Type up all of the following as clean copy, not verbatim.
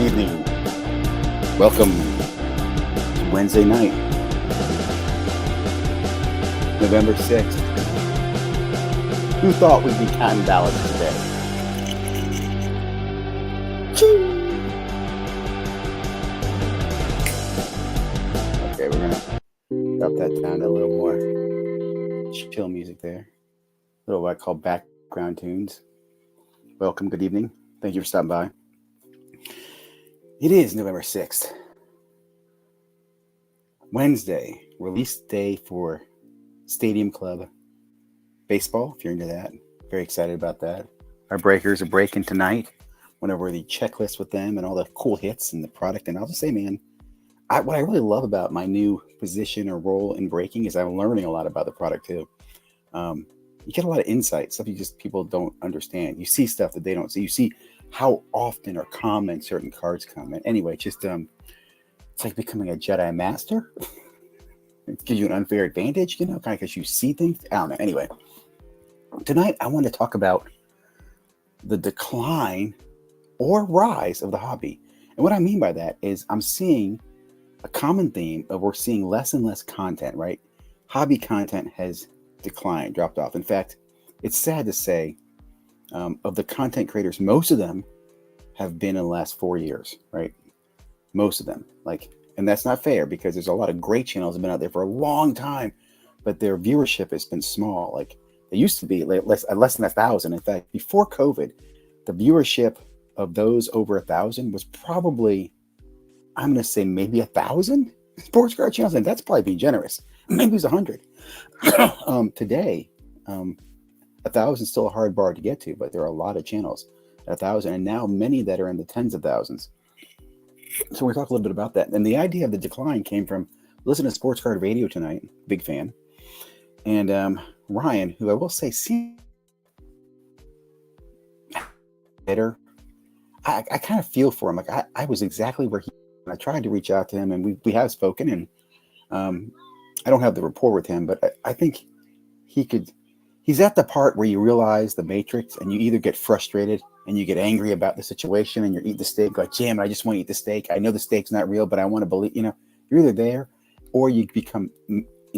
evening. Welcome to Wednesday night, November 6th. Who thought we'd be counting ballots today? Okay, we're going to drop that down to a little more chill music there. A little what I call background tunes. Welcome, good evening. Thank you for stopping by. It is November 6th. Wednesday, release day for Stadium Club Baseball, if you're into that. Very excited about that. Our Breakers are breaking tonight. Went over the checklist with them and all the cool hits and the product. And I'll just say, man, what I really love about my new position or role in breaking is I'm learning a lot about the product too. You get a lot of insight, stuff people don't understand. You see stuff that they don't see. You see how often or common certain cards come. And anyway, it's like becoming a Jedi Master. It gives you an unfair advantage, kind of because you see things. I don't know. Anyway, tonight I want to talk about the decline or rise of the hobby. And what I mean by that is I'm seeing a common theme of we're seeing less and less content, right? Hobby content has declined, dropped off. In fact, it's sad to say of the content creators, most of them have been in the last 4 years, right? Most of them, and that's not fair because there's a lot of great channels that have been out there for a long time, but their viewership has been small. Like they used to be less than 1,000. In fact, before COVID, the viewership of those over 1,000 was probably, I'm going to say maybe 1,000 sports card channels, and that's probably being generous. Maybe it's 100. Today, 1,000 is still a hard bar to get to, but there are a lot of channels at 1,000, and now many that are in the tens of thousands. So we're talking a little bit about that. And the idea of the decline came from listening to Sports Card Radio tonight, big fan. And Ryan, who I will say seems better. I kind of feel for him. I was exactly where he, I tried to reach out to him, and we have spoken, and I don't have the rapport with him, but I think he's at the part where you realize the matrix and you either get frustrated and you get angry about the situation and you eat the steak, like, damn, I just want to eat the steak. I know the steak's not real, but I want to believe, you're either there or you become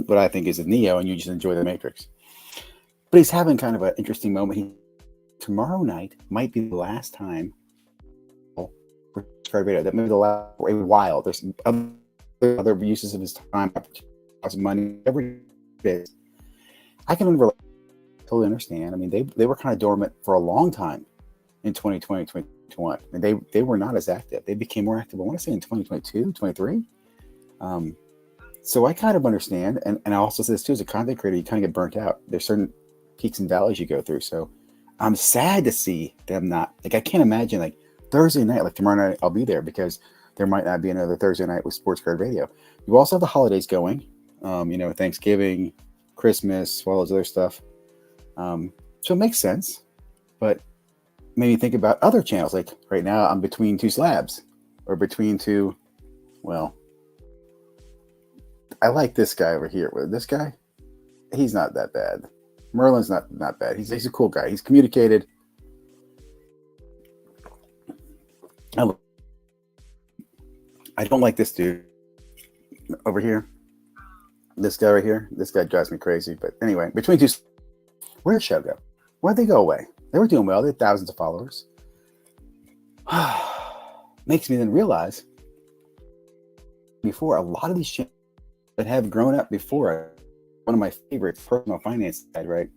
what I think is a Neo and you just enjoy the matrix. But he's having kind of an interesting moment. Tomorrow night might be the last time that may be the last for a while. There's other uses of his time, money, whatever it is. I can totally understand. I mean, they were kind of dormant for a long time in 2020, 2021. And they were not as active. They became more active, I want to say, in 2022, 23. So I kind of understand. And I also say this too, as a content creator, you kind of get burnt out. There's certain peaks and valleys you go through. So I'm sad to see them not, I can't imagine Thursday night, tomorrow night, I'll be there because there might not be another Thursday night with Sports Card Radio. You also have the holidays going, Thanksgiving, Christmas, all those other stuff. So it makes sense, but maybe think about other channels. Like right now I'm between two slabs or between two, I like this guy over here. This guy, he's not that bad. Merlin's not bad. He's a cool guy. He's communicated. I don't like this dude over here. This guy right here. This guy drives me crazy. But anyway, between two, where'd the show go? Where'd they go away? They were doing well. They had thousands of followers. Makes me then realize before a lot of these channels that have grown up before, one of my favorites, Personal Finance Guide, right?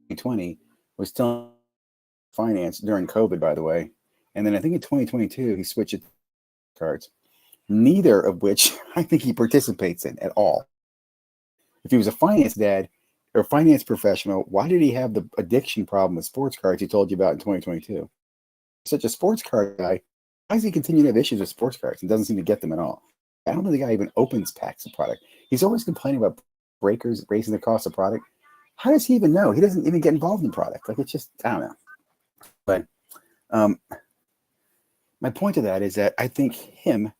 2020 was still finance during COVID, by the way. And then I think in 2022, he switched it to cards, neither of which I think he participates in at all. If he was a finance dad or a finance professional, why did he have the addiction problem with sports cards he told you about in 2022? Such a sports card guy, why does he continue to have issues with sports cards and doesn't seem to get them at all? I don't think the guy even opens packs of product. He's always complaining about breakers raising the cost of product. How does he even know? He doesn't even get involved in product. It's just, I don't know. But my point to that is that I think him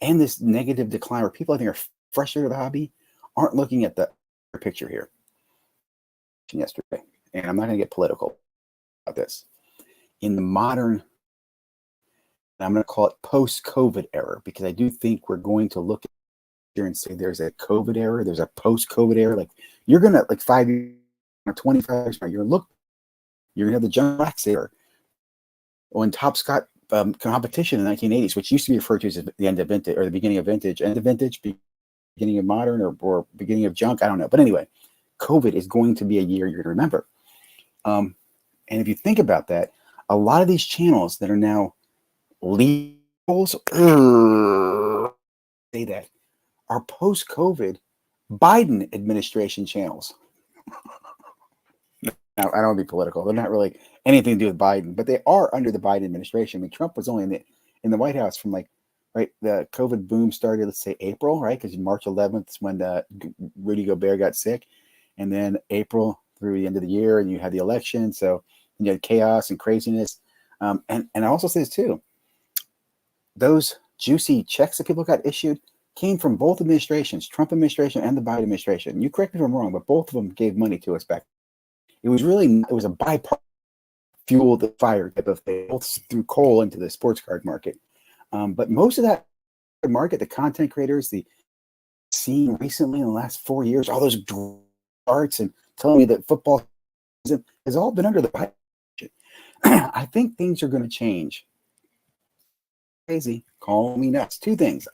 and this negative decline where people I think are frustrated with the hobby aren't looking at the picture here. Yesterday, and I'm not going to get political about this. In the modern I'm going to call it post-COVID era, because I do think we're going to look here and say there's a COVID era, there's a post-COVID era. Like, you're going to, like, 5 years or 25 years from now, you're going to have the John Wax era when Top Scott competition in the 1980s, which used to be referred to as the end of vintage, or the beginning of vintage, beginning of modern, or beginning of junk. I don't know. But anyway, COVID is going to be a year you're going to remember. And if you think about that, a lot of these channels that are now legals, say that, are post-COVID Biden administration channels. Now, I don't want to be political. They're not really anything to do with Biden, but they are under the Biden administration. I mean, Trump was only in the White House from, like, right, the COVID boom started, let's say April, right? Because March 11th is when Rudy Gobert got sick. And then April through the end of the year, and you had the election. So you had chaos and craziness. And I also say this too, those juicy checks that people got issued came from both administrations, Trump administration and the Biden administration. You correct me if I'm wrong, but both of them gave money to us back. It was a bipartisan fuel the fire type of thing. Both threw coal into the sports card market. But most of that market, the content creators, the seen recently in the last 4 years, all those arts and telling me that football has all been under the Biden. I think things are going to change. Crazy. Call me nuts. Two things.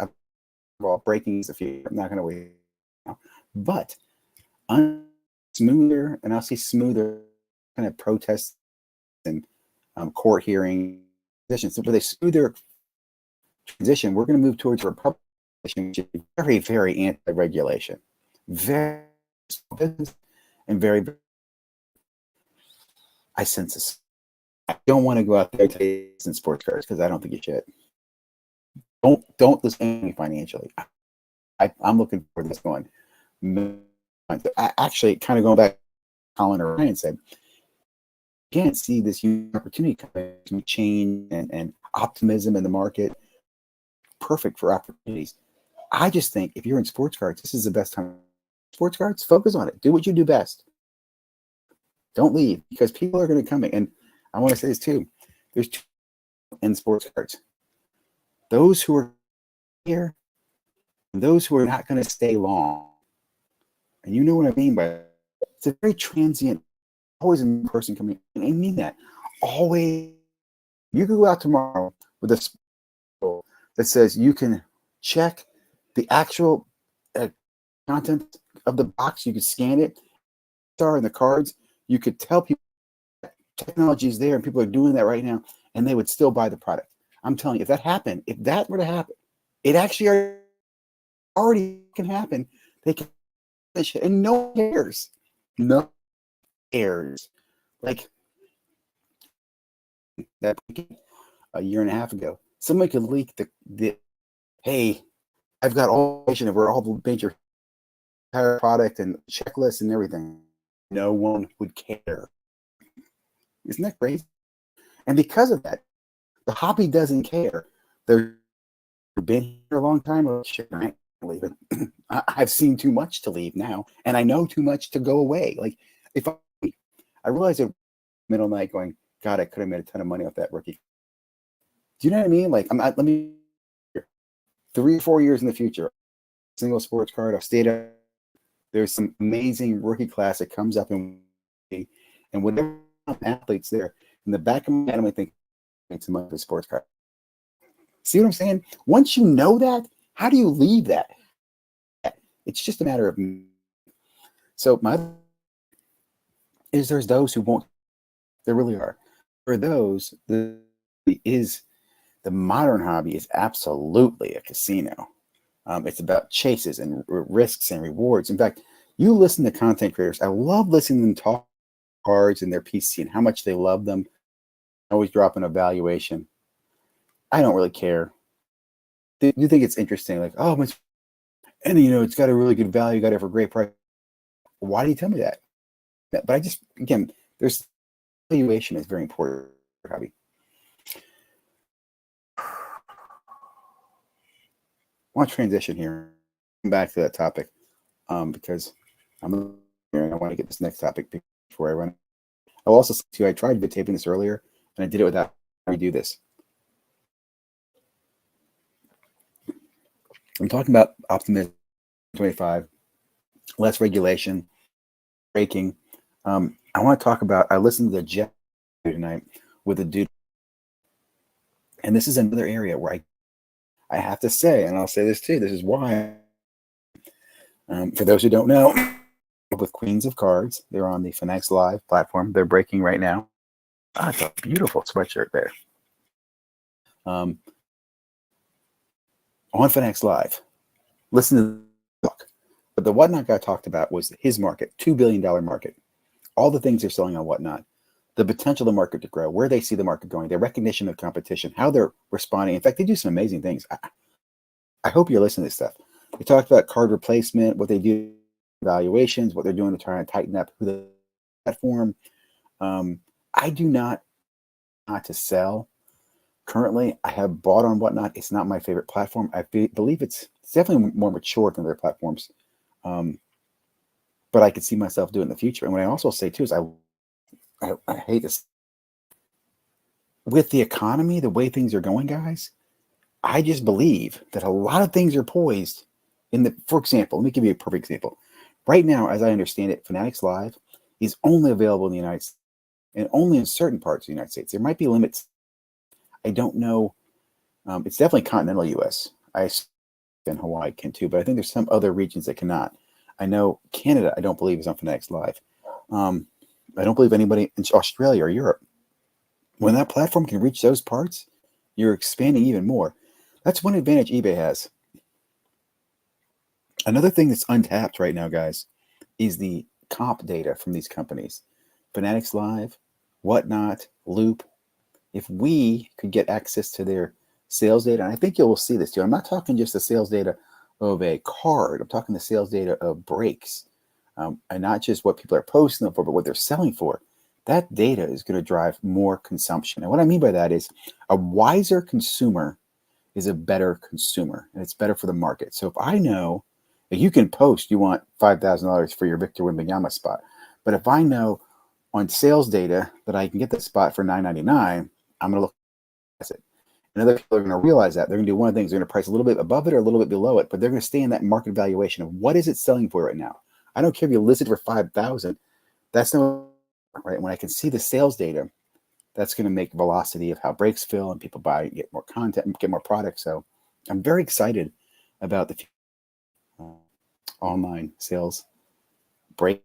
Well, breaking news a few. I'm not going to wait now. But smoother, and I'll say smoother kind of protests and court hearing positions. So for the smoother transition, we're going to move towards a Republican, which is very, very anti-regulation. Very business and very, I sense this. I don't want to go out there and sports cars because I don't think you should. Don't listen to me financially. I'm looking for this going. Actually, kind of going back to Colin or Ryan said, you can't see this huge opportunity coming to change and optimism in the market. Perfect for opportunities. I just think if you're in sports cards, this is the best time. Sports cards, focus on it. Do what you do best. Don't leave, because people are going to come in. And I want to say this too. There's two in sports cards. Those who are here and those who are not going to stay long. And you know what I mean by that. It's a very transient, always a new person coming in. I mean that. Always. You can go out tomorrow with a that says you can check the actual content of the box. You could scan it, star in the cards. You could tell people technology is there and people are doing that right now, and they would still buy the product. I'm telling you, if that were to happen, it actually already can happen. They can, and no one cares. No one cares. Like that a year and a half ago, somebody could leak the hey, I've got all the information of where all the major product and checklist and everything. No one would care. Isn't that crazy? And because of that, the hobby doesn't care. They've been here a long time. Oh, shit, I ain't leaving. I've seen too much to leave now, and I know too much to go away. Like, if I realize at middle night going, God, I could have made a ton of money off that rookie. Do you know what I mean? Like, let me 3 or 4 years in the future, single sports card, I'll stay there. There's some amazing rookie class that comes up and whatever athletes there. In the back of my head, I think it's a money for sports card. See what I'm saying? Once you know that, how do you leave that? It's just a matter of. So there's those who won't. There really are. For those, the modern hobby is absolutely a casino. It's about chases and risks and rewards. In fact, you listen to content creators. I love listening to them talk cards and their PC and how much they love them. Always dropping a valuation. I don't really care. You think it's interesting, like, oh, and it's got a really good value, got it for a great price. Why do you tell me that? But I just, again, there's valuation is very important for hobby. I want to transition here, come back to that topic, because I want to get this next topic before I run. I'll also say too, I tried videotaping this earlier, and I did it without redo this. I'm talking about optimism 25, less regulation, breaking. I want to talk about, I listened to the Jeff tonight with a dude, and this is another area where I have to say, and I'll say this too, this is why, for those who don't know, with Queens of Cards, they're on the Fanatics Live platform. They're breaking right now. It's a beautiful sweatshirt there. On Fanatics Live, listen to the talk. But the Whatnot guy talked about was his market, $2 billion market. All the things they're selling on Whatnot, the potential of the market to grow, where they see the market going, their recognition of competition, how they're responding. In fact, they do some amazing things. I hope you're listening to this stuff. They talked about card replacement, what they do, evaluations, what they're doing to try and tighten up the platform. I do not to sell. Currently, I have bought on Whatnot. It's not my favorite platform. I believe it's definitely more mature than their platforms. But I could see myself doing it in the future. And what I also say too is I hate this. With the economy, the way things are going, guys, I just believe that a lot of things are poised for example, let me give you a perfect example. Right now, as I understand it, Fanatics Live is only available in the United States and only in certain parts of the United States. There might be limits. I don't know. It's definitely continental U.S. And Hawaii can too, but I think there's some other regions that cannot. I know Canada, I don't believe is on Fanatics Live. I don't believe anybody in Australia or Europe. When that platform can reach those parts, you're expanding even more. That's one advantage eBay has. Another thing that's untapped right now, guys, is the comp data from these companies. Fanatics Live, Whatnot, Loop. If we could get access to their sales data, and I think you will see this too. I'm not talking just the sales data of a card. I'm talking the sales data of breaks, and not just what people are posting them for, but what they're selling for. That data is going to drive more consumption. And what I mean by that is a wiser consumer is a better consumer, and it's better for the market. So if I know that you can post, you want $5,000 for your Victor Wembanyama spot, but if I know on sales data that I can get the spot for $9.99, I'm going to look at it. And other people are going to realize that. They're going to do one of the things. They're going to price a little bit above it or a little bit below it, but they're going to stay in that market valuation of what is it selling for right now. I don't care if you list it for $5,000. That's no right. When I can see the sales data, that's going to make velocity of how breaks fill and people buy, get more content, and get more products. So I'm very excited about the online sales break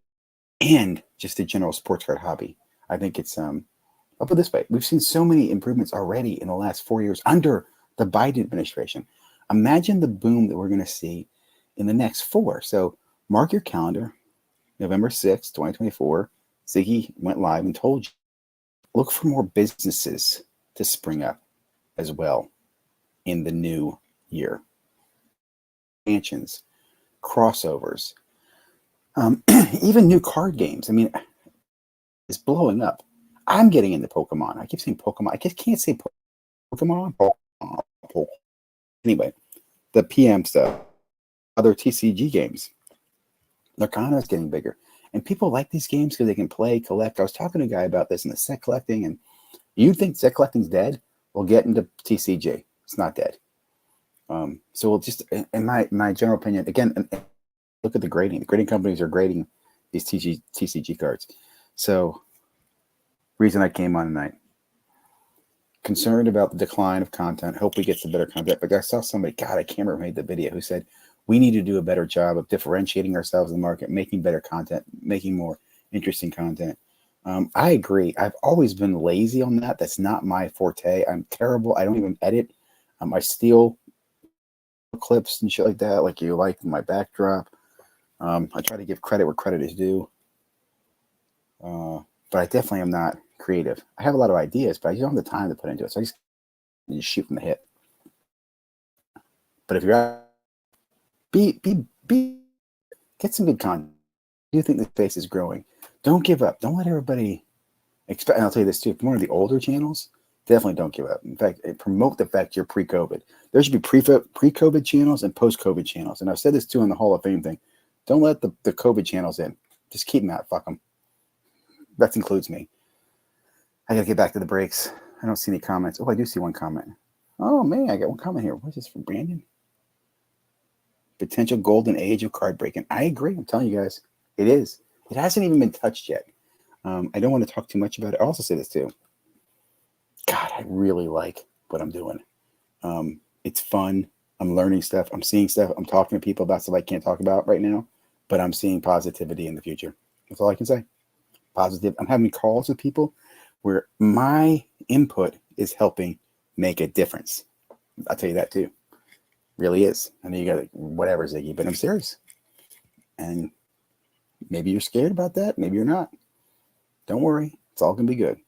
and just the general sports card hobby. I think it's I'll put it this way. We've seen so many improvements already in the last 4 years under the Biden administration. Imagine the boom that we're going to see in the next 4. So mark your calendar, November 6th, 2024. Ziggy went live and told you, look for more businesses to spring up as well in the new year. Expansions, crossovers, even new card games. I mean, it's blowing up. I'm getting into Pokemon. I keep saying Pokemon. I just can't say Pokemon. Anyway, the PM stuff, other TCG games. Lorcana is getting bigger. And people like these games because they can play, collect. I was talking to a guy about this in the set collecting, and you think set collecting's dead? We'll get into TCG. It's not dead. So we'll just, in my general opinion, again, look at the grading. The grading companies are grading these TCG cards. So, reason I came on tonight. Concerned about the decline of content. Hope we get some better content. But I saw somebody, God, I can't remember who made the video, who said, we need to do a better job of differentiating ourselves in the market, making better content, making more interesting content. I agree. I've always been lazy on that. That's not my forte. I'm terrible. I don't even edit. I steal clips and shit like that, like you like my backdrop. I try to give credit where credit is due. But I definitely am not creative. I have a lot of ideas, but I don't have the time to put into it. So I just shoot from the hip. But if you're get some good content. I do think the space is growing. Don't give up. Don't let everybody expect. And I'll tell you this too. If you're one of the older channels, definitely don't give up. In fact, promote the fact you're pre-COVID. There should be pre-COVID channels and post-COVID channels. And I've said this too in the Hall of Fame thing. Don't let the COVID channels in. Just keep them out. Fuck them. That includes me. I got to get back to the breaks. I don't see any comments. Oh, I do see one comment. Oh, man, I got one comment here. What is this from Brandon? potential golden age of card breaking. I agree. I'm telling you guys, it is. It hasn't even been touched yet. I don't want to talk too much about it. I'll also say this too. God, I really like what I'm doing. It's fun. I'm learning stuff. I'm seeing stuff. I'm talking to people about stuff I can't talk about right now, but I'm seeing positivity in the future. That's all I can say. Positive. I'm having calls with people where my input is helping make a difference. I'll tell you that too. Really is. I know you got whatever, Ziggy, but I'm serious. And maybe you're scared about that. Maybe you're not. Don't worry. It's all going to be good.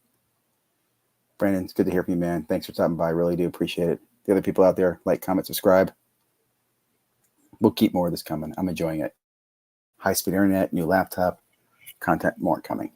Brandon, it's good to hear from you, man. Thanks for stopping by. I really do appreciate it. The other people out there, like, comment, subscribe. We'll keep more of this coming. I'm enjoying it. High-speed internet, new laptop, content, more coming.